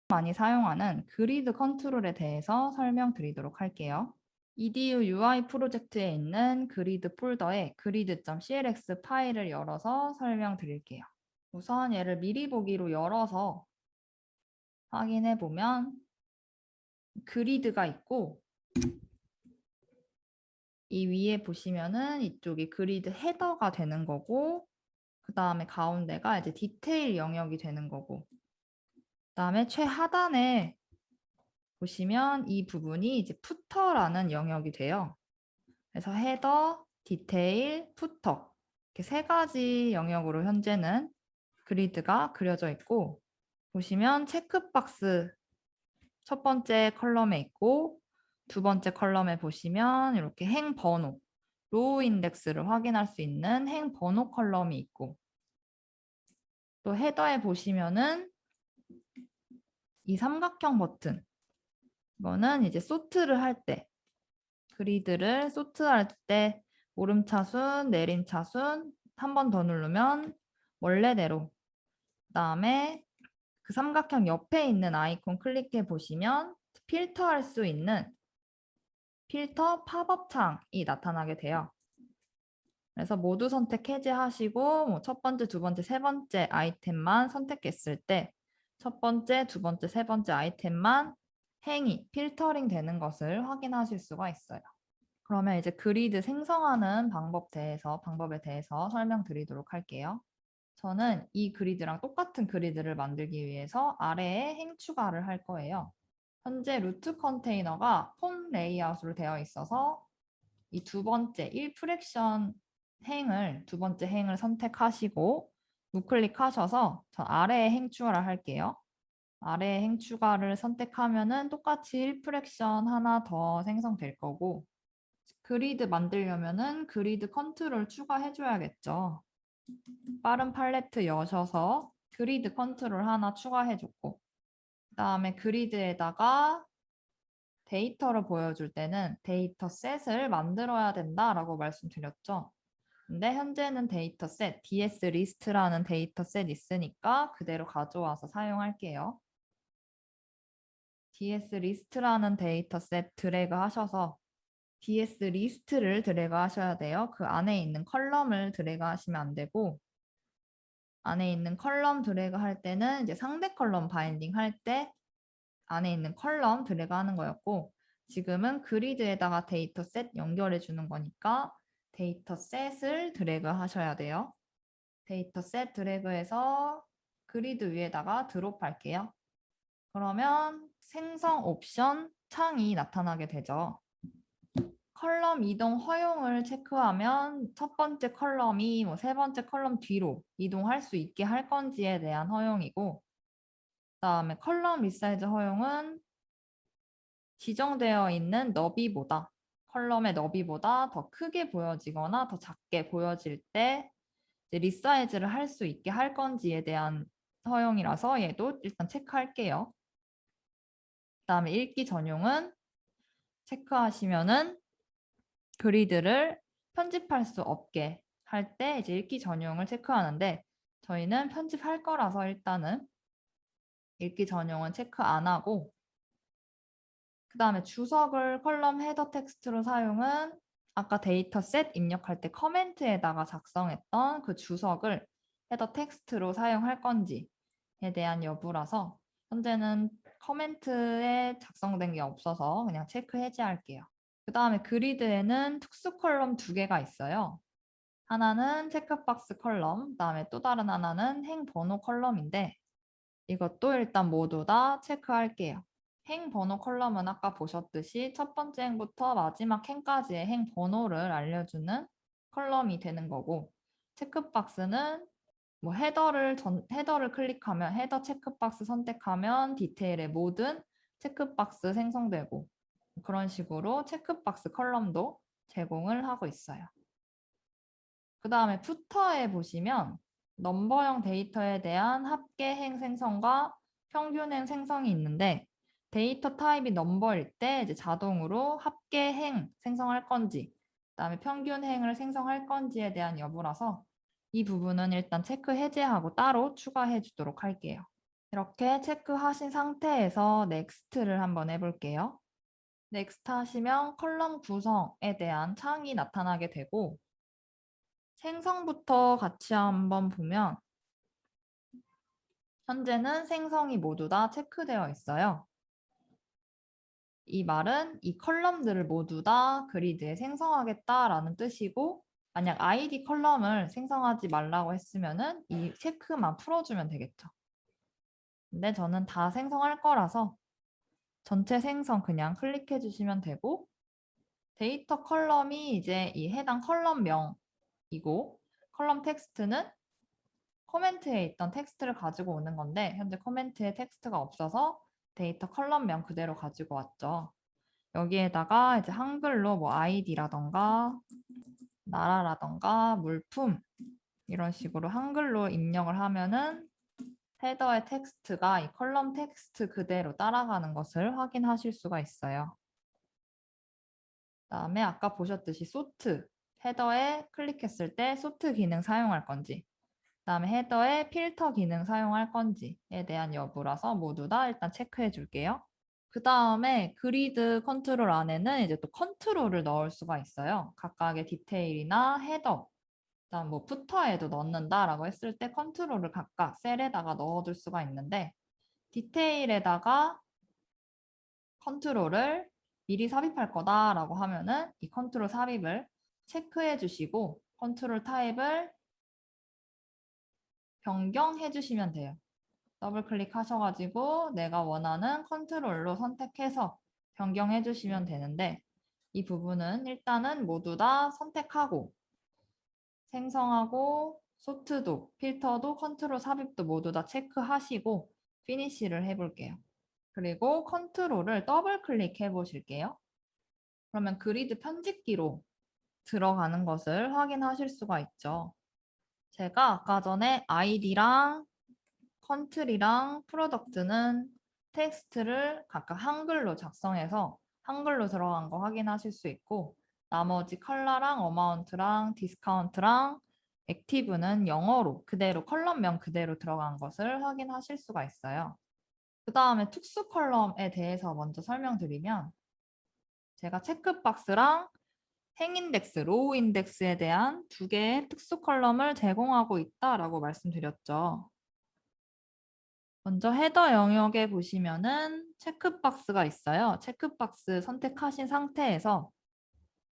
많이 사용하는 그리드 컨트롤에 대해서 설명드리도록 할게요. EDU UI 프로젝트에 있는 그리드 폴더에 grid.clx 파일을 열어서 설명드릴게요. 우선 얘를 미리 보기로 열어서 확인해 보면 그리드가 있고 이 위에 보시면은 이쪽이 그리드 헤더가 되는 거고 그 다음에 가운데가 이제 디테일 영역이 되는 거고 그 다음에 최하단에 보시면 이 부분이 이제 푸터라는 영역이 돼요. 그래서 헤더, 디테일, 푸터 이렇게 세 가지 영역으로 현재는 그리드가 그려져 있고 보시면 체크박스 첫 번째 컬럼에 있고 두 번째 컬럼에 보시면 이렇게 행 번호, 로우 인덱스를 확인할 수 있는 행 번호 컬럼이 있고 또 헤더에 보시면은 이 삼각형 버튼 이거는 이제 소트를 할 때 그리드를 소트할 때 오름차순, 내림차순 한 번 더 누르면 원래대로 그 다음에 그 삼각형 옆에 있는 아이콘 클릭해 보시면 필터할 수 있는 필터 팝업 창이 나타나게 돼요. 그래서 모두 선택 해제하시고 뭐 첫 번째, 두 번째, 세 번째 아이템만 선택했을 때 첫 번째, 두 번째, 세 번째 아이템만 행이 필터링 되는 것을 확인하실 수가 있어요. 그러면 이제 그리드 생성하는 방법에 대해서 설명드리도록 할게요. 저는 이 그리드랑 똑같은 그리드를 만들기 위해서 아래에 행 추가를 할 거예요. 현재 루트 컨테이너가 폰 레이아웃으로 되어 있어서 이 두 번째 1프랙션 두 번째 행을 선택하시고 우클릭하셔서 저 아래에 행 추가를 할게요. 아래에 행 추가를 선택하면은 똑같이 1프랙션 하나 더 생성될 거고 그리드 만들려면은 그리드 컨트롤 추가해줘야겠죠. 빠른 팔레트 여셔서 그리드 컨트롤 하나 추가해줬고 그 다음에 그리드에다가 데이터를 보여줄 때는 데이터 셋을 만들어야 된다라고 말씀드렸죠. 근데 현재는 데이터 셋, ds 리스트라는 데이터 셋 있으니까 그대로 가져와서 사용할게요. ds 리스트라는 데이터 셋 드래그 하셔서 ds 리스트를 드래그 하셔야 돼요. 그 안에 있는 컬럼을 드래그 하시면 안 되고 안에 있는 컬럼 드래그 할 때는 이제 상대 컬럼 바인딩 할 때 안에 있는 컬럼 드래그 하는 거였고 지금은 그리드에다가 데이터 셋 연결해 주는 거니까 데이터 셋을 드래그 하셔야 돼요. 데이터 셋 드래그해서 그리드 위에다가 드롭 할게요. 그러면 생성 옵션 창이 나타나게 되죠. 컬럼 이동 허용을 체크하면 첫 번째 컬럼이 뭐 세 번째 컬럼 뒤로 이동할 수 있게 할 건지에 대한 허용이고 그다음에 컬럼 리사이즈 허용은 지정되어 있는 너비보다 컬럼의 너비보다 더 크게 보여지거나 더 작게 보여질 때 리사이즈를 할 수 있게 할 건지에 대한 허용이라서 얘도 일단 체크할게요. 그다음에 읽기 전용은 체크하시면은 그리드를 편집할 수 없게 할 때 이제 읽기 전용을 체크하는데 저희는 편집할 거라서 일단은 읽기 전용은 체크 안 하고 그 다음에 주석을 컬럼 헤더 텍스트로 사용은 아까 데이터 셋 입력할 때 커멘트에다가 작성했던 그 주석을 헤더 텍스트로 사용할 건지에 대한 여부라서 현재는 커멘트에 작성된 게 없어서 그냥 체크 해제할게요. 그 다음에 그리드에는 특수 컬럼 두 개가 있어요. 하나는 체크박스 컬럼, 그 다음에 또 다른 하나는 행 번호 컬럼인데 이것도 일단 모두 다 체크할게요. 행 번호 컬럼은 아까 보셨듯이 첫 번째 행부터 마지막 행까지의 행 번호를 알려주는 컬럼이 되는 거고 체크박스는 뭐 헤더를 클릭하면 헤더 체크박스 선택하면 디테일의 모든 체크박스 생성되고 그런 식으로 체크박스 컬럼도 제공을 하고 있어요. 그 다음에 푸터에 보시면 넘버형 데이터에 대한 합계행 생성과 평균행 생성이 있는데 데이터 타입이 넘버일 때 이제 자동으로 합계행 생성할 건지 그다음에 평균행을 생성할 건지에 대한 여부라서 이 부분은 일단 체크 해제하고 따로 추가해 주도록 할게요. 이렇게 체크하신 상태에서 넥스트를 한번 해볼게요. 넥스트 하시면 컬럼 구성에 대한 창이 나타나게 되고 생성부터 같이 한번 보면 현재는 생성이 모두 다 체크되어 있어요. 이 말은 이 컬럼들을 모두 다 그리드에 생성하겠다라는 뜻이고 만약 id 컬럼을 생성하지 말라고 했으면은 이 체크만 풀어주면 되겠죠. 근데 저는 다 생성할 거라서 전체 생성 그냥 클릭해 주시면 되고 데이터 컬럼이 이제 이 해당 컬럼명이고 컬럼 텍스트는 코멘트에 있던 텍스트를 가지고 오는 건데 현재 코멘트에 텍스트가 없어서 데이터 컬럼명 그대로 가지고 왔죠. 여기에다가 이제 한글로 뭐 아이디라던가 나라라던가 물품 이런 식으로 한글로 입력을 하면은 헤더의 텍스트가 이 컬럼 텍스트 그대로 따라가는 것을 확인하실 수가 있어요. 그다음에 아까 보셨듯이 소트 헤더에 클릭했을 때 소트 기능 사용할 건지 그다음에 헤더에 필터 기능 사용할 건지에 대한 여부라서 모두 다 일단 체크해 줄게요. 그 다음에 그리드 컨트롤 안에는 이제 또 컨트롤을 넣을 수가 있어요. 각각의 디테일이나 헤더, 그다음 뭐 푸터에도 넣는다라고 했을 때 컨트롤을 각각 셀에다가 넣어둘 수가 있는데 디테일에다가 컨트롤을 미리 삽입할 거다라고 하면은 이 컨트롤 삽입을 체크해 주시고 컨트롤 타입을 변경해 주시면 돼요. 더블 클릭하셔가지고 내가 원하는 컨트롤로 선택해서 변경해 주시면 되는데 이 부분은 일단은 모두 다 선택하고 생성하고 소트도 필터도 컨트롤 삽입도 모두 다 체크하시고 피니쉬를 해볼게요. 그리고 컨트롤을 더블 클릭해 보실게요. 그러면 그리드 편집기로 들어가는 것을 확인하실 수가 있죠. 제가 아까 전에 아이디랑 컨트리랑 프로덕트는 텍스트를 각각 한글로 작성해서 한글로 들어간 거 확인하실 수 있고 나머지 컬러랑 어마운트랑 디스카운트랑 액티브는 영어로 그대로 컬럼명 그대로 들어간 것을 확인하실 수가 있어요. 그 다음에 특수 컬럼에 대해서 먼저 설명드리면 제가 체크박스랑 행인덱스, 로우 인덱스에 대한 두 개의 특수 컬럼을 제공하고 있다라고 말씀드렸죠. 먼저 헤더 영역에 보시면은 체크박스가 있어요. 체크박스 선택하신 상태에서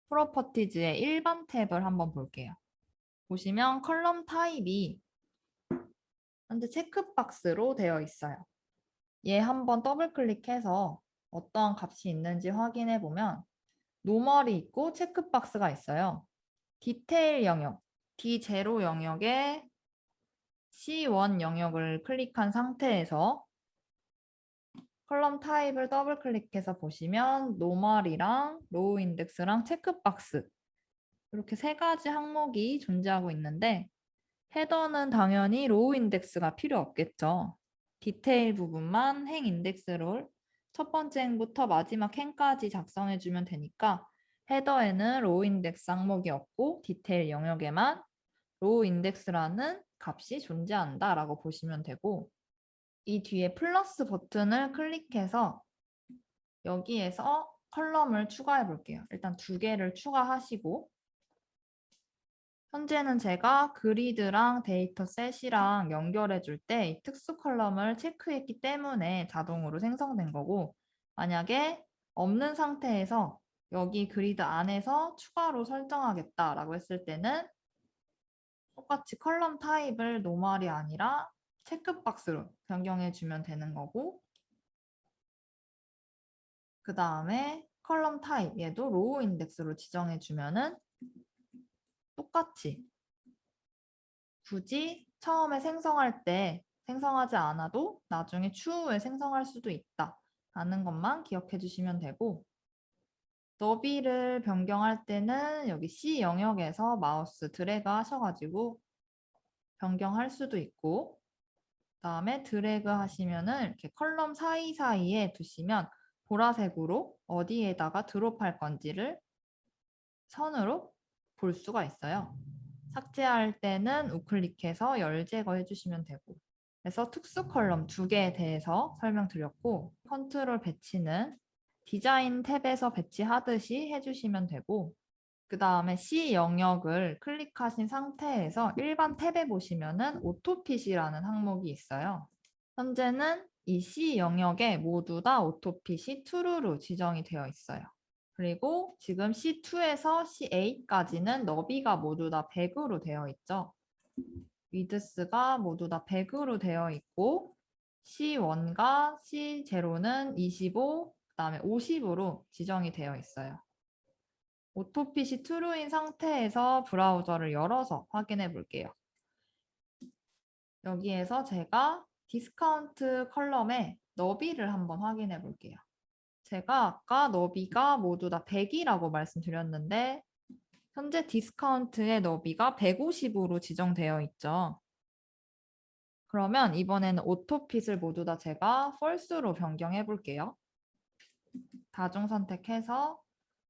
프로퍼티즈의 일반 탭을 한번 볼게요. 보시면 컬럼 타입이 현재 체크박스로 되어 있어요. 얘 한번 더블 클릭해서 어떠한 값이 있는지 확인해 보면 노멀이 있고 체크박스가 있어요. 디테일 영역, D0 영역에 C1 영역을 클릭한 상태에서 컬럼 타입을 더블 클릭해서 보시면 노멀이랑 로우 인덱스랑 체크박스 이렇게 세 가지 항목이 존재하고 있는데 헤더는 당연히 로우 인덱스가 필요 없겠죠. 디테일 부분만 행 인덱스를 첫 번째 행부터 마지막 행까지 작성해 주면 되니까 헤더에는 로우 인덱스 항목이 없고 디테일 영역에만 로우 인덱스라는 값이 존재한다라고 보시면 되고 이 뒤에 플러스 버튼을 클릭해서 여기에서 컬럼을 추가해 볼게요. 일단 두 개를 추가하시고 현재는 제가 그리드랑 데이터 셋이랑 연결해 줄 때 이 특수 컬럼을 체크했기 때문에 자동으로 생성된 거고 만약에 없는 상태에서 여기 그리드 안에서 추가로 설정하겠다라고 했을 때는 똑같이 컬럼 타입을 노멀이 아니라 체크박스로 변경해 주면 되는 거고 그 다음에 컬럼 타입 얘도 로우 인덱스로 지정해 주면은 똑같이 굳이 처음에 생성할 때 생성하지 않아도 나중에 추후에 생성할 수도 있다 라는 것만 기억해 주시면 되고 너비를 변경할 때는 여기 C 영역에서 마우스 드래그 하셔가지고 변경할 수도 있고 그다음에 드래그 하시면은 이렇게 컬럼 사이사이에 두시면 보라색으로 어디에다가 드롭할 건지를 선으로 볼 수가 있어요. 삭제할 때는 우클릭해서 열 제거해 주시면 되고 그래서 특수 컬럼 2개에 대해서 설명드렸고 컨트롤 배치는 디자인 탭에서 배치하듯이 해주시면 되고 그 다음에 C 영역을 클릭하신 상태에서 일반 탭에 보시면은 오토핏이라는 항목이 있어요. 현재는 이 C 영역에 모두 다 오토핏이 true로 지정이 되어 있어요. 그리고 지금 C2에서 C8까지는 너비가 모두 다 100으로 되어 있죠. 위드스가 모두 다 100으로 되어 있고 C1과 C0는 25, 그 다음에 50으로 지정이 되어 있어요. 오토핏이 true인 상태에서 브라우저를 열어서 확인해 볼게요. 여기에서 제가 디스카운트 컬럼의 너비를 한번 확인해 볼게요. 제가 아까 너비가 모두 다 100이라고 말씀드렸는데 현재 디스카운트의 너비가 150으로 지정되어 있죠. 그러면 이번에는 오토핏을 모두 다 제가 false로 변경해 볼게요. 다중 선택해서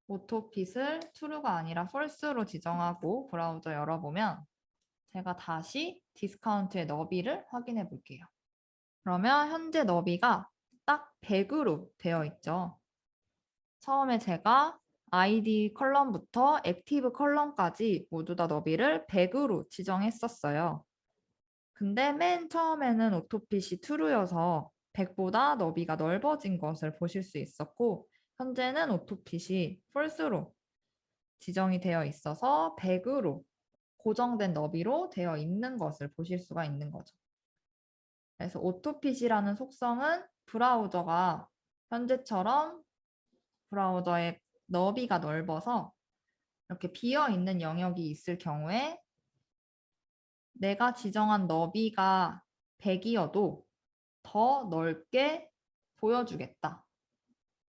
오토핏을 true가 아니라 false로 지정하고 브라우저 열어보면 제가 다시 디스카운트의 너비를 확인해 볼게요. 그러면 현재 너비가 딱 100으로 되어 있죠. 처음에 제가 ID 컬럼부터 액티브 컬럼까지 모두 다 너비를 100으로 지정했었어요. 근데 맨 처음에는 오토핏이 true여서 100보다 너비가 넓어진 것을 보실 수 있었고 현재는 오토핏이 false로 지정이 되어 있어서 100으로 고정된 너비로 되어 있는 것을 보실 수가 있는 거죠. 그래서 오토핏이라는 속성은 브라우저가 현재처럼 브라우저의 너비가 넓어서 이렇게 비어있는 영역이 있을 경우에 내가 지정한 너비가 100이어도 더 넓게 보여주겠다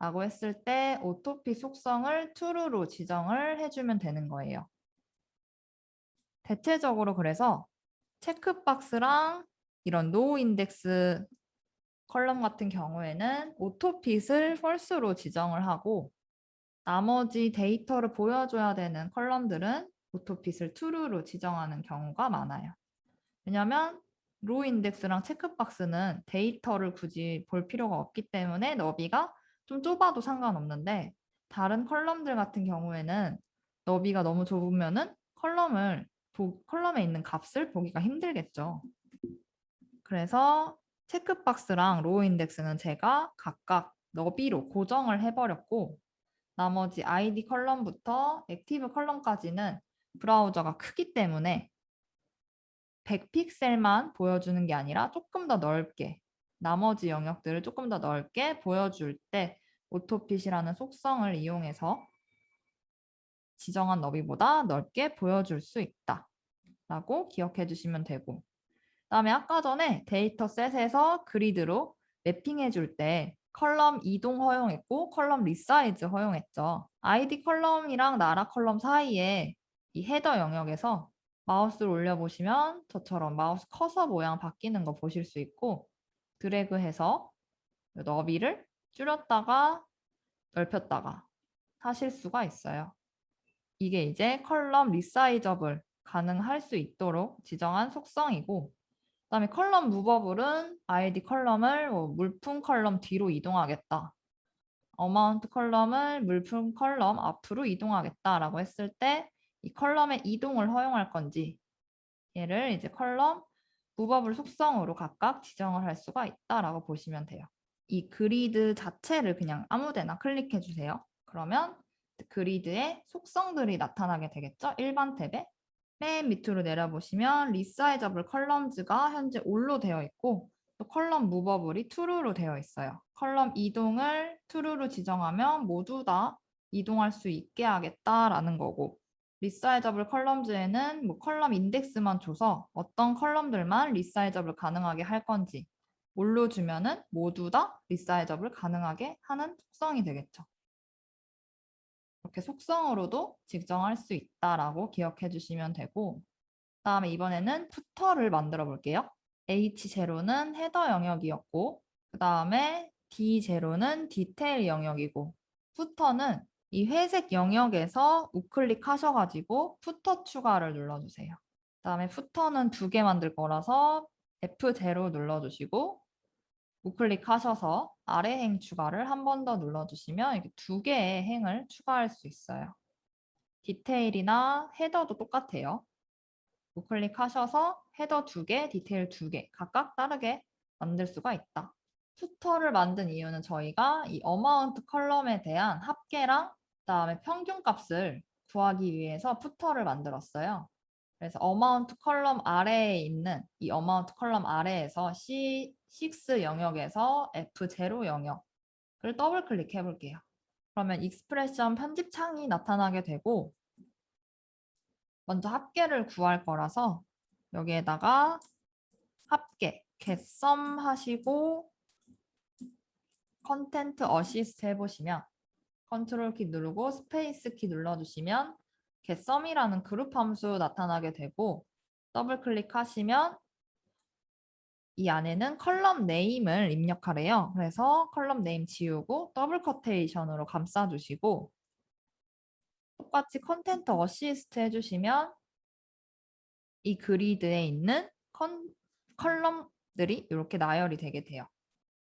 라고 했을 때 오토핏 속성을 true로 지정을 해주면 되는 거예요. 대체적으로 그래서 체크박스랑 이런 노 인덱스 컬럼 같은 경우에는 오토핏을 false로 지정을 하고 나머지 데이터를 보여줘야 되는 컬럼들은 오토핏을 true로 지정하는 경우가 많아요. 왜냐하면 로우 인덱스랑 체크박스는 데이터를 굳이 볼 필요가 없기 때문에 너비가 좀 좁아도 상관없는데 다른 컬럼들 같은 경우에는 너비가 너무 좁으면은 컬럼에 있는 값을 보기가 힘들겠죠. 그래서 체크박스랑 로우 인덱스는 제가 각각 너비로 고정을 해버렸고 나머지 ID 컬럼부터 액티브 컬럼까지는 브라우저가 크기 때문에 100픽셀만 보여주는 게 아니라 조금 더 넓게 나머지 영역들을 조금 더 넓게 보여줄 때 오토핏이라는 속성을 이용해서 지정한 너비보다 넓게 보여줄 수 있다 라고 기억해 주시면 되고 그다음에 아까 전에 데이터셋에서 그리드로 매핑해 줄 때 컬럼 이동 허용했고 컬럼 리사이즈 허용했죠. ID 컬럼이랑 나라 컬럼 사이에 이 헤더 영역에서 마우스를 올려보시면 저처럼 마우스 커서 모양 바뀌는 거 보실 수 있고 드래그해서 너비를 줄였다가 넓혔다가 하실 수가 있어요. 이게 이제 컬럼 리사이저블 가능할 수 있도록 지정한 속성이고 그다음에 컬럼 무버블은 ID 컬럼을 물품 컬럼 뒤로 이동하겠다. 어마운트 컬럼을 물품 컬럼 앞으로 이동하겠다라고 했을 때 이 컬럼의 이동을 허용할 건지 얘를 이제 컬럼 무버블 속성으로 각각 지정을 할 수가 있다라고 보시면 돼요. 이 그리드 자체를 그냥 아무데나 클릭해 주세요. 그러면 그리드의 속성들이 나타나게 되겠죠? 일반 탭에. 맨 밑으로 내려보시면 리사이저블 컬럼즈가 현재 올로 되어 있고 또 컬럼 무버블이 true로 되어 있어요. 컬럼 이동을 true로 지정하면 모두 다 이동할 수 있게 하겠다라는 거고 리사이저블 컬럼즈에는 뭐 컬럼 인덱스만 줘서 어떤 컬럼들만 리사이저블 가능하게 할 건지 올로 주면은 모두 다 리사이저블 가능하게 하는 속성이 되겠죠. 이렇게 속성으로도 지정할 수 있다라고 기억해 주시면 되고 그다음에 이번에는 푸터를 만들어 볼게요. H0는 헤더 영역이었고 그다음에 D0는 디테일 영역이고 푸터는 이 회색 영역에서 우클릭 하셔가지고 푸터 추가를 눌러주세요. 그다음에 푸터는 2개 만들 거라서 F0 눌러주시고 우클릭하셔서 아래 행 추가를 한 번 더 눌러주시면 이렇게 2개의 행을 추가할 수 있어요. 디테일이나 헤더도 똑같아요. 우클릭하셔서 헤더 2개, 디테일 2개 각각 다르게 만들 수가 있다. 푸터를 만든 이유는 저희가 이 어마운트 컬럼에 대한 합계랑 그다음에 평균값을 구하기 위해서 푸터를 만들었어요. 그래서 어마운트 컬럼 아래에 있는 이 어마운트 컬럼 아래에서 C6 영역에서 F0 영역을 더블 클릭해 볼게요. 그러면 익스프레션 편집 창이 나타나게 되고 먼저 합계를 구할 거라서 여기에다가 합계 getSum 하시고 컨텐트 어시스트 해보시면 컨트롤 키 누르고 스페이스 키 눌러주시면 getSum이라는 그룹 함수 나타나게 되고 더블 클릭하시면 이 안에는 컬럼 네임을 입력하래요. 그래서 컬럼 네임 지우고 더블 커테이션으로 감싸주시고 똑같이 컨텐트 어시스트 해주시면 이 그리드에 있는 컬럼들이 이렇게 나열이 되게 돼요.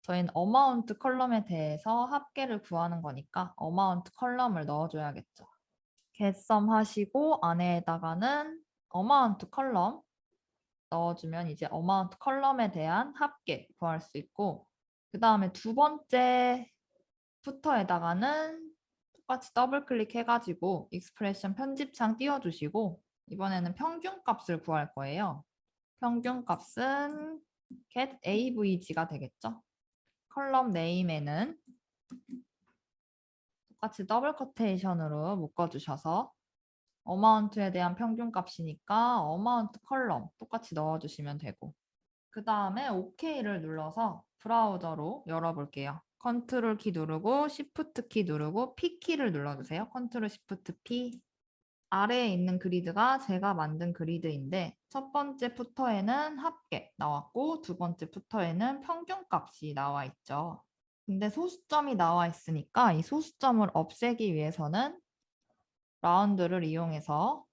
저희는 어마운트 컬럼에 대해서 합계를 구하는 거니까 어마운트 컬럼을 넣어줘야겠죠. getSum 하시고 안에다가는 어마운트 컬럼 넣어주면 이제 어마운트 컬럼에 대한 합계 구할 수 있고 그 다음에 두 번째 푸터에다가는 똑같이 더블 클릭해가지고 익스프레션 편집창 띄워주시고 이번에는 평균값을 구할 거예요. 평균값은 get avg가 되겠죠. 컬럼 네임에는 똑같이 더블 커테이션으로 묶어주셔서 어마운트에 대한 평균값이니까 어마운트 컬럼 똑같이 넣어주시면 되고 그 다음에 OK를 눌러서 브라우저로 열어볼게요. 컨트롤 키 누르고 시프트 키 누르고 P 키를 눌러주세요. 컨트롤 시프트 P 아래에 있는 그리드가 제가 만든 그리드인데 첫 번째 푸터에는 합계 나왔고 두 번째 푸터에는 평균값이 나와 있죠. 근데 소수점이 나와 있으니까 이 소수점을 없애기 위해서는 라운드를 이용해서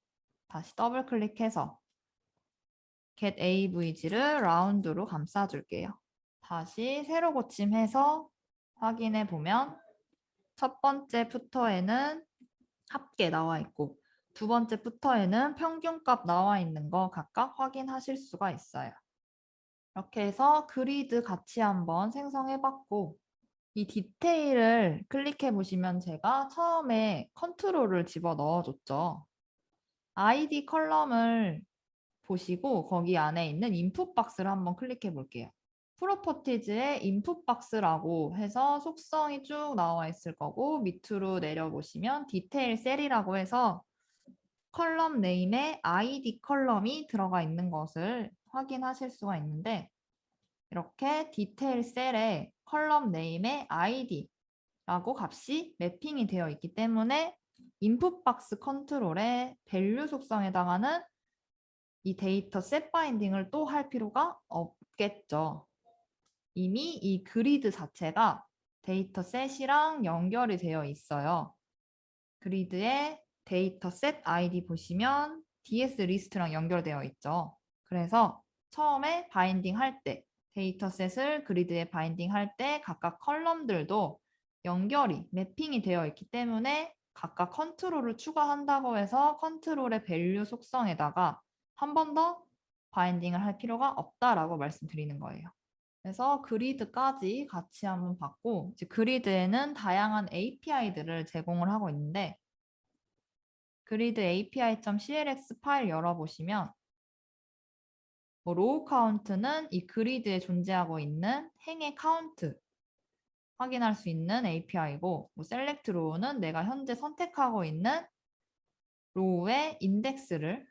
다시 더블 클릭해서 get avg를 라운드로 감싸줄게요. 다시 새로 고침해서 확인해 보면 첫 번째 푸터에는 합계 나와 있고 두 번째 푸터에는 평균값 나와 있는 거 각각 확인하실 수가 있어요. 이렇게 해서 그리드 같이 한번 생성해 봤고 이 디테일을 클릭해 보시면 제가 처음에 컨트롤을 집어 넣어줬죠. ID 컬럼을 보시고 거기 안에 있는 인풋 박스를 한번 클릭해 볼게요. 프로퍼티즈에 인풋 박스라고 해서 속성이 쭉 나와 있을 거고 밑으로 내려보시면 디테일 셀이라고 해서 컬럼 네임에 ID 컬럼이 들어가 있는 것을 확인하실 수가 있는데 이렇게 디테일 셀에 컬럼 네임에 ID라고 값이 매핑이 되어 있기 때문에 인풋 박스 컨트롤의 밸류 속성에다가는 이 데이터 셋 바인딩을 또 할 필요가 없겠죠. 이미 이 그리드 자체가 데이터 셋이랑 연결이 되어 있어요. 그리드에 데이터 셋 아이디 보시면 DS 리스트랑 연결되어 있죠. 그래서 처음에 바인딩 할 때 데이터 셋을 그리드에 바인딩 할 때 각각 컬럼들도 연결이 매핑이 되어 있기 때문에 각각 컨트롤을 추가한다고 해서 컨트롤의 밸류 속성에다가 한 번 더 바인딩을 할 필요가 없다라고 말씀드리는 거예요. 그래서 그리드까지 같이 한번 봤고 이제 그리드에는 다양한 API들을 제공을 하고 있는데 그리드 api.clx 파일 열어보시면 로우 카운트는 이 그리드에 존재하고 있는 행의 카운트 확인할 수 있는 API고 셀렉트 로우는 내가 현재 선택하고 있는 로우의 인덱스를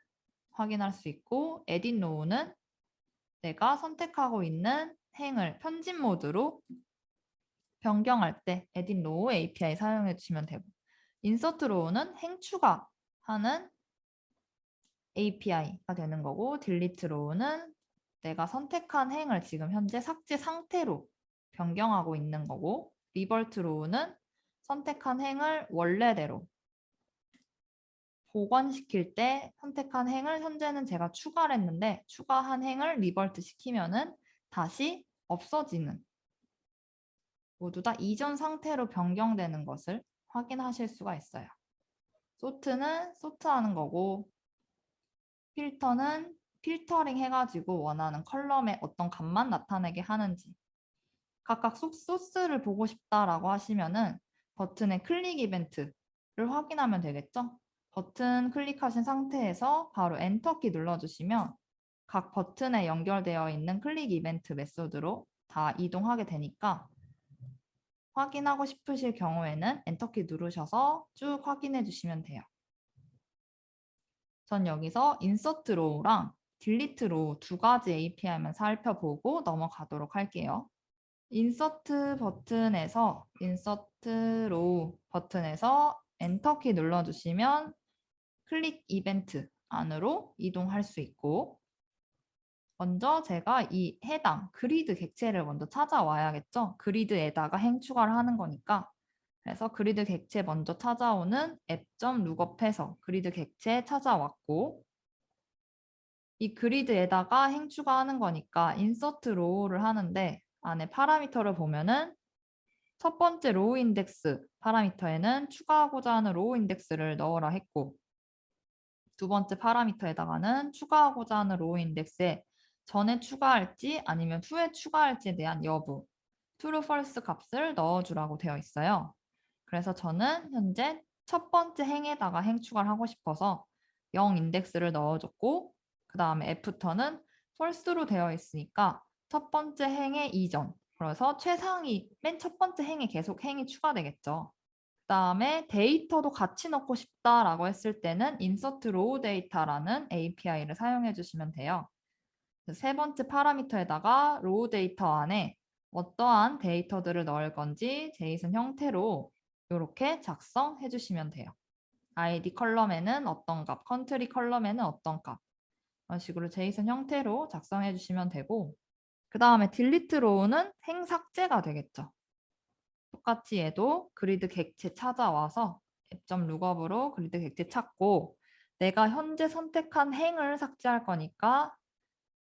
확인할 수 있고 에딧 로우는 내가 선택하고 있는 행을 편집 모드로 변경할 때 에딧 로우 API 사용해 주시면 되고 인서트 로우는 행 추가하는 API가 되는 거고 딜리트 로우는 내가 선택한 행을 지금 현재 삭제 상태로 변경하고 있는 거고 리버트 로우는 선택한 행을 원래대로 복원시킬 때 선택한 행을 현재는 제가 추가를 했는데 추가한 행을 리버트 시키면은 다시 없어지는, 모두 다 이전 상태로 변경되는 것을 확인하실 수가 있어요. 소트는 소트하는 거고 필터는 필터링 해가지고 원하는 컬럼의 어떤 값만 나타내게 하는지, 각각 소스를 보고 싶다라고 하시면은 버튼의 클릭 이벤트를 확인하면 되겠죠? 버튼 클릭하신 상태에서 바로 엔터키 눌러주시면 각 버튼에 연결되어 있는 클릭 이벤트 메소드로 다 이동하게 되니까 확인하고 싶으실 경우에는 엔터키 누르셔서 쭉 확인해 주시면 돼요. 전 여기서 인서트 로우랑 딜리트 로우 두 가지 API만 살펴보고 넘어가도록 할게요. 인서트 버튼에서 인서트 로우 버튼에서 엔터키 눌러주시면 클릭 이벤트 안으로 이동할 수 있고, 먼저 제가 이 해당 그리드 객체를 먼저 찾아와야겠죠. 그리드에다가 행 추가를 하는 거니까. 그래서 그리드 객체 먼저 찾아오는 app.lookup해서 그리드 객체 찾아왔고, 이 그리드에다가 행 추가하는 거니까 인서트 로우를 하는데 안에 파라미터를 보면은 첫 번째 로우 인덱스 파라미터에는 추가하고자 하는 로우 인덱스를 넣으라 했고, 두 번째 파라미터에다가는 추가하고자 하는 로우 인덱스에 전에 추가할지 아니면 후에 추가할지에 대한 여부, true, false 값을 넣어주라고 되어 있어요. 그래서 저는 현재 첫 번째 행에다가 행 추가를 하고 싶어서 0 인덱스를 넣어줬고, 그 다음에 애프터는 false로 되어 있으니까 첫 번째 행의 이전, 그래서 최상위 맨 첫 번째 행에 계속 행이 추가되겠죠. 그 다음에 데이터도 같이 넣고 싶다라고 했을 때는 insert raw data라는 API를 사용해 주시면 돼요. 세 번째 파라미터에다가 raw 데이터 안에 어떠한 데이터들을 넣을 건지 제이슨 형태로 이렇게 작성해 주시면 돼요. ID 컬럼에는 어떤 값, 컨트리 컬럼에는 어떤 값, 이런 식으로 제이슨 형태로 작성해 주시면 되고, 그 다음에 딜리트 로우는 행 삭제가 되겠죠. 똑같이 얘도 그리드 객체 찾아와서 app.lookup으로 그리드 객체 찾고, 내가 현재 선택한 행을 삭제할 거니까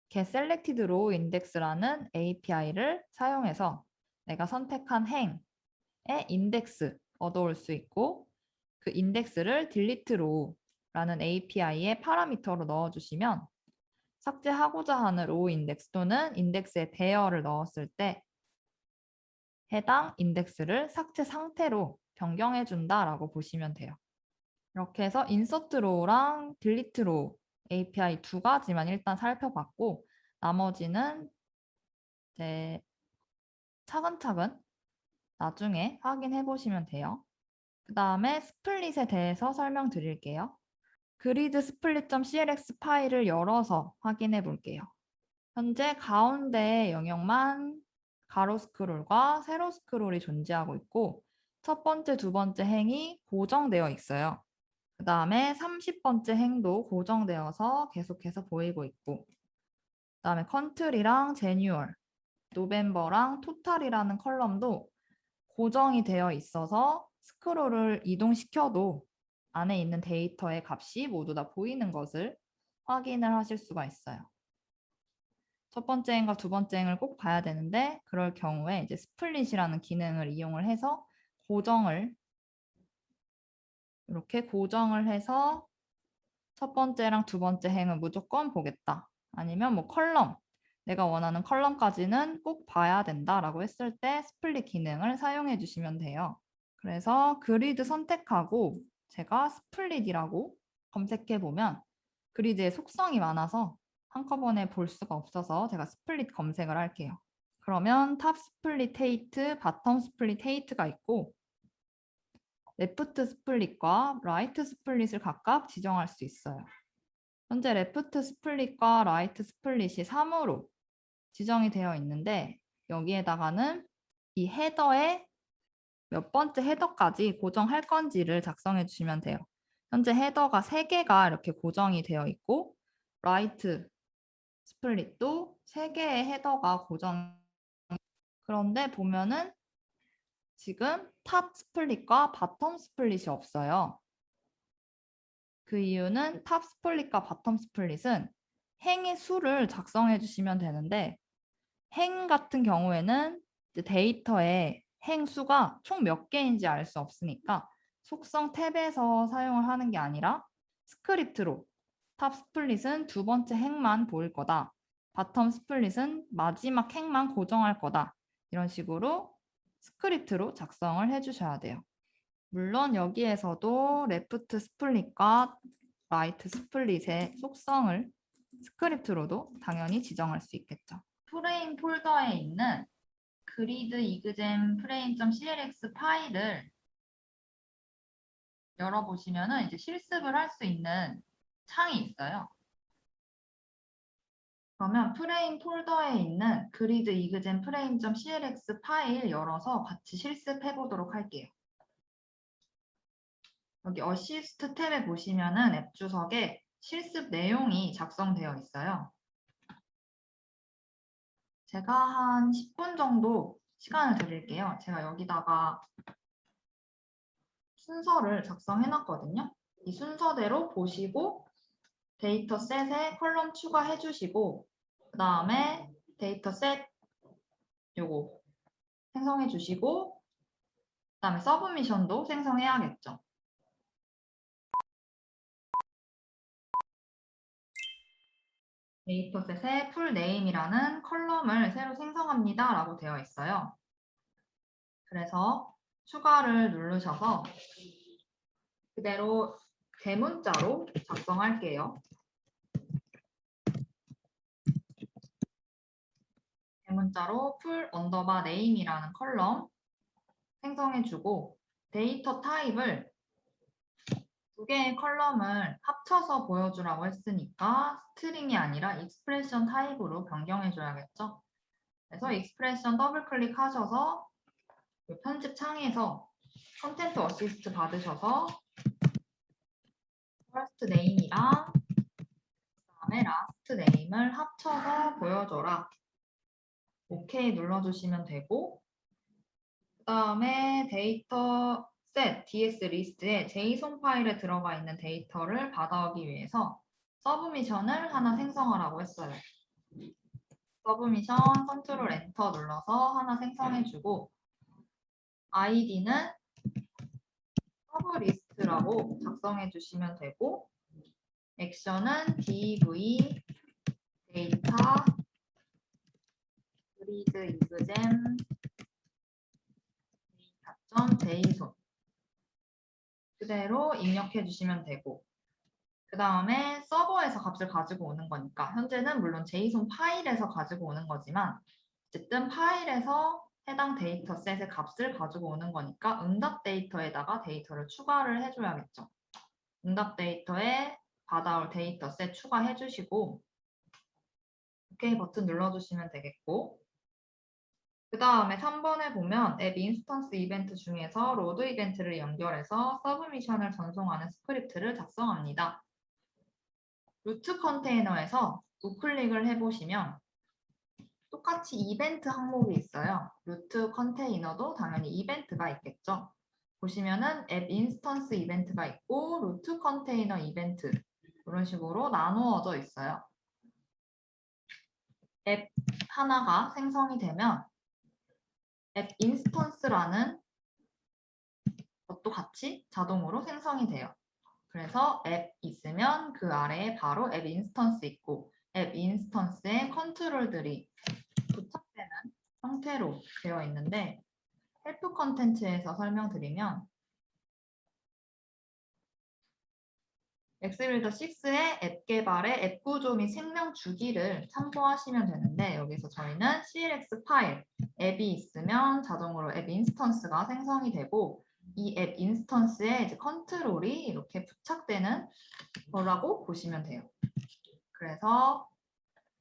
getSelected row index라는 API를 사용해서 내가 선택한 행의 인덱스 얻어올 수 있고, 그 인덱스를 delete row라는 API의 파라미터로 넣어주시면 삭제하고자 하는 row 인덱스 또는 인덱스의 배열을 넣었을 때 해당 인덱스를 삭제 상태로 변경해 준다라고 보시면 돼요. 이렇게 해서 insert row랑 delete row API 두 가지만 일단 살펴봤고, 나머지는 이제 차근차근 나중에 확인해 보시면 돼요. 그 다음에 스플릿에 대해서 설명드릴게요. 그리드 split.clx 파일을 열어서 확인해 볼게요. 현재 가운데 영역만 가로 스크롤과 세로 스크롤이 존재하고 있고, 첫 번째, 두 번째 행이 고정되어 있어요. 그 다음에 30번째 행도 고정되어서 계속해서 보이고 있고, 그 다음에 컨트리랑 제뉴얼, 노벤버랑 토탈이라는 컬럼도 고정이 되어 있어서 스크롤을 이동시켜도 안에 있는 데이터의 값이 모두 다 보이는 것을 확인을 하실 수가 있어요. 첫 번째 행과 두 번째 행을 꼭 봐야 되는데, 그럴 경우에 이제 스플릿이라는 기능을 이용을 해서 이렇게 고정을 해서 첫 번째랑 두 번째 행은 무조건 보겠다. 아니면 뭐 컬럼, 내가 원하는 컬럼까지는 꼭 봐야 된다라고 했을 때 스플릿 기능을 사용해 주시면 돼요. 그래서 그리드 선택하고 제가 스플릿이라고 검색해 보면 그리드의 속성이 많아서 한꺼번에 볼 수가 없어서 제가 스플릿 검색을 할게요. 그러면 탑 스플릿 헤이트, 바텀 스플릿 헤이트가 있고, 레프트 스플릿과 라이트 스플릿을 각각 지정할 수 있어요. 현재 레프트 스플릿과 라이트 스플릿이 3으로 지정이 되어 있는데, 여기에다가는 이 헤더에 몇 번째 헤더까지 고정할 건지를 작성해 주시면 돼요. 현재 헤더가 3개가 이렇게 고정이 되어 있고, 라이트 스플릿도 3개의 헤더가 고정. 그런데 보면은 지금 탑 스플릿과 바텀 스플릿이 없어요. 그 이유는 탑 스플릿과 바텀 스플릿은 행의 수를 작성해 주시면 되는데 행 같은 경우에는 데이터에 행 수가 총 몇 개인지 알 수 없으니까 속성 탭에서 사용을 하는 게 아니라 스크립트로 탑 스플릿은 두 번째 행만 보일 거다. 바텀 스플릿은 마지막 행만 고정할 거다. 이런 식으로 스크립트로 작성을 해주셔야 돼요. 물론 여기에서도 레프트 스플릿과 라이트 스플릿의 속성을 스크립트로도 당연히 지정할 수 있겠죠. 프레임 폴더에 있는 그리드 이그잼 프레임.clx 파일을 열어보시면은 이제 실습을 할 수 있는 창이 있어요. 그러면 프레임 폴더에 있는 그리드 이그잼 프레임.clx 파일 열어서 같이 실습해 보도록 할게요. 여기 어시스트 탭에 보시면은 앱 주석에 실습 내용이 작성되어 있어요. 제가 한 10분 정도 시간을 드릴게요. 제가 여기다가 순서를 작성해 놨거든요. 이 순서대로 보시고 데이터 셋에 컬럼 추가해 주시고 그 다음에 데이터 셋 요거 생성해 주시고 그 다음에 서브미션도 생성해야겠죠. 데이터셋에 풀네임이라는 컬럼을 새로 생성합니다 라고 되어 있어요. 그래서 추가를 누르셔서 그대로 대문자로 작성할게요. 대문자로 풀 언더바 네임이라는 컬럼 생성해주고 데이터 타입을 두 개의 컬럼을 합쳐서 보여주라고 했으니까 스트링이 아니라 익스프레션 타입으로 변경해줘야겠죠. 그래서 익스프레션 더블 클릭하셔서 편집 창에서 컨텐트 어시스트 받으셔서 first name이랑 그다음에 last name을 합쳐서 보여줘라. OK 눌러주시면 되고 그 다음에 데이터 셋 ds 리스트에 JSON 파일에 들어가 있는 데이터를 받아오기 위해서 서브미션을 하나 생성하라고 했어요. 서브미션 컨트롤 엔터 눌러서 하나 생성해주고 아이디는 서브리스트라고 작성해 주시면 되고 액션은 dv 데이터 그리드 이그잼 데이터.json 그대로 입력해 주시면 되고 그 다음에 서버에서 값을 가지고 오는 거니까 현재는 물론 JSON 파일에서 가지고 오는 거지만 어쨌든 파일에서 해당 데이터셋의 값을 가지고 오는 거니까 응답 데이터에다가 데이터를 추가를 해줘야겠죠. 응답 데이터에 받아올 데이터셋 추가해 주시고 OK 버튼 눌러주시면 되겠고 그 다음에 3번에 보면 앱 인스턴스 이벤트 중에서 로드 이벤트를 연결해서 서브미션을 전송하는 스크립트를 작성합니다. 루트 컨테이너에서 우클릭을 해보시면 똑같이 이벤트 항목이 있어요. 루트 컨테이너도 당연히 이벤트가 있겠죠. 보시면은 앱 인스턴스 이벤트가 있고 루트 컨테이너 이벤트 이런 식으로 나누어져 있어요. 앱 하나가 생성이 되면 앱 인스턴스라는 것도 같이 자동으로 생성이 돼요. 그래서 앱 있으면 그 아래에 바로 앱 인스턴스 있고 앱 인스턴스의 컨트롤들이 부착되는 형태로 되어 있는데 헬프 컨텐츠에서 설명드리면 엑스빌더 6의 앱 개발의 앱 구조 및 생명 주기를 참고하시면 되는데 여기서 저희는 CLX 파일, 앱이 있으면 자동으로 앱 인스턴스가 생성이 되고 이 앱 인스턴스에 이제 컨트롤이 이렇게 부착되는 거라고 보시면 돼요. 그래서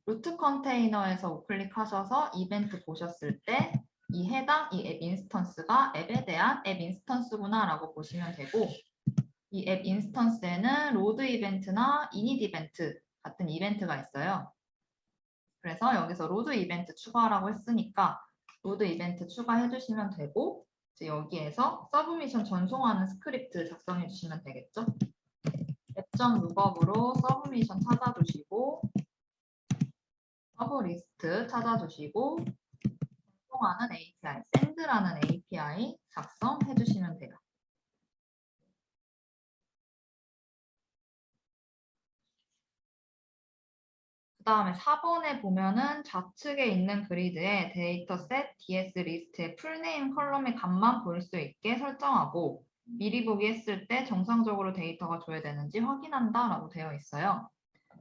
루트 컨테이너에서 우클릭하셔서 이벤트 보셨을 때 이 해당 이 앱 인스턴스가 앱에 대한 앱 인스턴스구나 라고 보시면 되고 이 앱 인스턴스에는 로드 이벤트나 이닛 이벤트 같은 이벤트가 있어요. 그래서 여기서 로드 이벤트 추가라고 했으니까 로드 이벤트 추가해 주시면 되고 이제 여기에서 서브미션 전송하는 스크립트 작성해 주시면 되겠죠. 앱 get.lookup으로 서브미션 찾아주시고 서브리스트 찾아주시고 작성하는 API, send라는 API 작성해 주시면 돼요. 그 다음에 4번에 보면은 좌측에 있는 그리드에 데이터셋 DS 리스트의 풀네임 컬럼의 값만 보일 수 있게 설정하고 미리 보기 했을 때 정상적으로 데이터가 조회되는지 확인한다 라고 되어 있어요.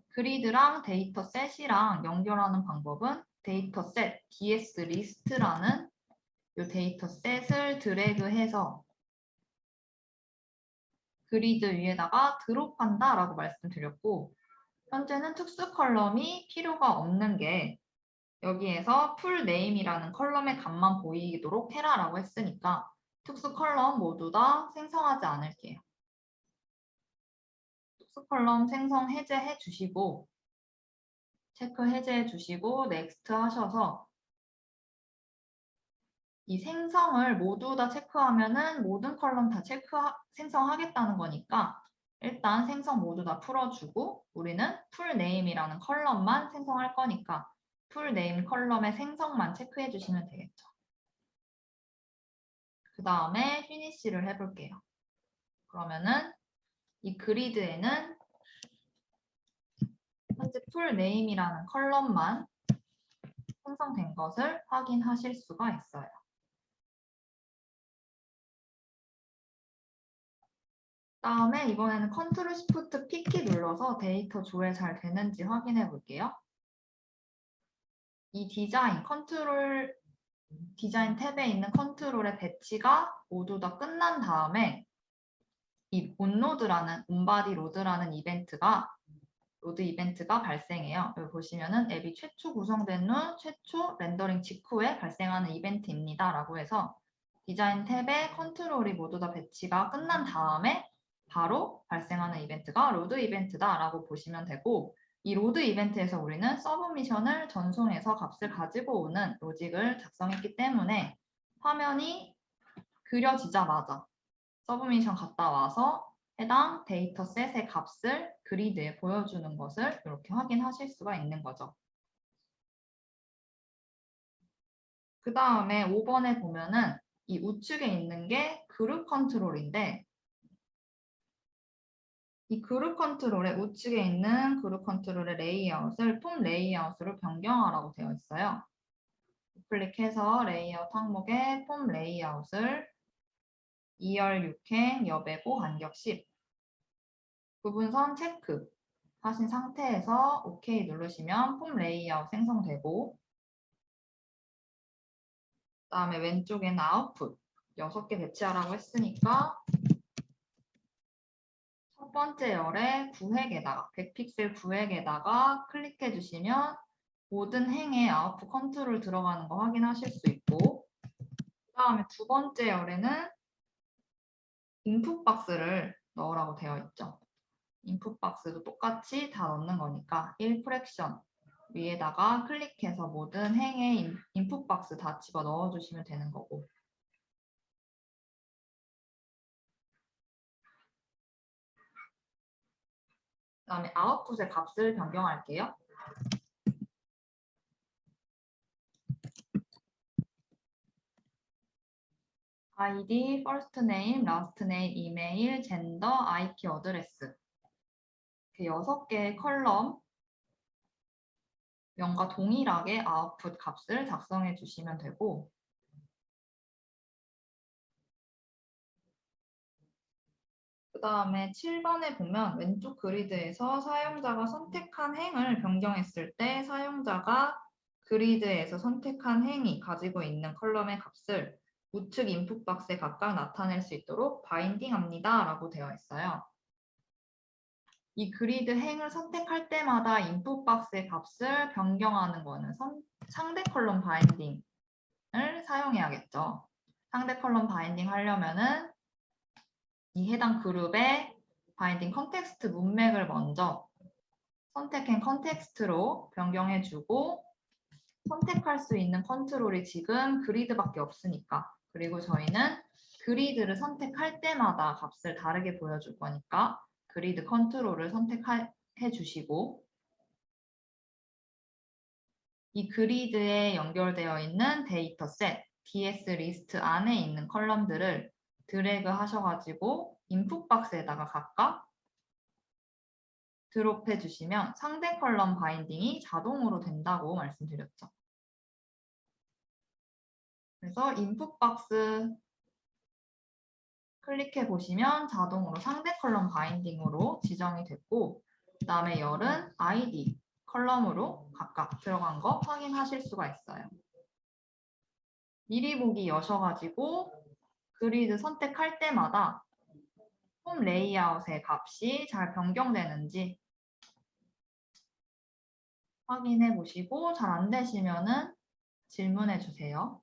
그리드랑 데이터셋이랑 연결하는 방법은 데이터셋 DS 리스트라는 이 데이터셋을 드래그해서 그리드 위에다가 드롭한다 라고 말씀드렸고 현재는 특수 컬럼이 필요가 없는 게 여기에서 풀네임이라는 컬럼의 값만 보이도록 해라 라고 했으니까 특수 컬럼 모두 다 생성하지 않을게요. 특수 컬럼 생성 해제해 주시고 체크 해제해 주시고 넥스트 하셔서 이 생성을 모두 다 체크하면은 모든 컬럼 다 생성하겠다는 거니까 일단 생성 모두 다 풀어주고 우리는 풀네임이라는 컬럼만 생성할 거니까 풀네임 컬럼의 생성만 체크해 주시면 되겠죠. 그 다음에 피니시를 해볼게요. 그러면은 이 그리드에는 현재 풀네임이라는 컬럼만 생성된 것을 확인하실 수가 있어요. 다음에 이번에는 컨트롤 시프트 P키 눌러서 데이터 조회 잘 되는지 확인해 볼게요. 이 디자인 탭에 있는 컨트롤의 배치가 모두 다 끝난 다음에 이 온로드라는 온바디 로드라는 로드 이벤트가 발생해요. 여기 보시면은 앱이 최초 구성된 후 최초 렌더링 직후에 발생하는 이벤트입니다. 라고 해서 디자인 탭에 컨트롤이 모두 다 배치가 끝난 다음에 바로 발생하는 이벤트가 로드 이벤트다 라고 보시면 되고 이 로드 이벤트에서 우리는 서브미션을 전송해서 값을 가지고 오는 로직을 작성했기 때문에 화면이 그려지자마자 서브미션 갔다 와서 해당 데이터셋의 값을 그리드에 보여주는 것을 이렇게 확인하실 수가 있는 거죠. 그 다음에 5번에 보면은 이 우측에 있는 게 그룹 컨트롤인데 이 그룹 컨트롤의 우측에 있는 그룹 컨트롤의 레이아웃을 폼 레이아웃으로 변경하라고 되어 있어요. 클릭해서 레이아웃 항목에 폼 레이아웃을 2열 6행 여배고 간격 10 부분선 체크 하신 상태에서 OK 누르시면 폼 레이아웃 생성되고 그 다음에 왼쪽에는 아웃풋 6개 배치하라고 했으니까 첫 번째 열에 9획에다가 100픽셀 9획에다가 클릭해 주시면 모든 행에 아웃풋 컨트롤 들어가는 거 확인하실 수 있고 그 다음에 두 번째 열에는 인풋 박스를 넣으라고 되어 있죠. 인풋 박스도 똑같이 다 넣는 거니까 1 프랙션 위에다가 클릭해서 모든 행에 인풋 박스 다 집어 넣어 주시면 되는 거고 그 다음에 아웃풋의 값을 변경할게요. ID, first name, last name, 이메일, 젠더, IP 어드레스 이렇게 6개의 컬럼 명과 동일하게 아웃풋 값을 작성해 주시면 되고 그 다음에 7번에 보면 왼쪽 그리드에서 사용자가 선택한 행을 변경했을 때 사용자가 그리드에서 선택한 행이 가지고 있는 컬럼의 값을 우측 인풋 박스에 각각 나타낼 수 있도록 바인딩합니다 라고 되어 있어요. 이 그리드 행을 선택할 때마다 인풋 박스의 값을 변경하는 거는 상대 컬럼 바인딩을 사용해야겠죠. 상대 컬럼 바인딩 하려면은 이 해당 그룹의 바인딩 컨텍스트 문맥을 먼저 선택행 컨텍스트로 변경해주고 선택할 수 있는 컨트롤이 지금 그리드밖에 없으니까 그리고 저희는 그리드를 선택할 때마다 값을 다르게 보여줄 거니까 그리드 컨트롤을 선택해 주시고 이 그리드에 연결되어 있는 데이터 셋, DS 리스트 안에 있는 컬럼들을 드래그 하셔가지고 인풋 박스에다가 각각 드롭해 주시면 상대 컬럼 바인딩이 자동으로 된다고 말씀드렸죠. 그래서 인풋 박스 클릭해 보시면 자동으로 상대 컬럼 바인딩으로 지정이 됐고 그 다음에 열은 ID 컬럼으로 각각 들어간 거 확인하실 수가 있어요. 미리 보기 여셔가지고 그리드 선택할 때마다 홈 레이아웃의 값이 잘 변경되는지 확인해 보시고 잘 안 되시면은 질문해 주세요.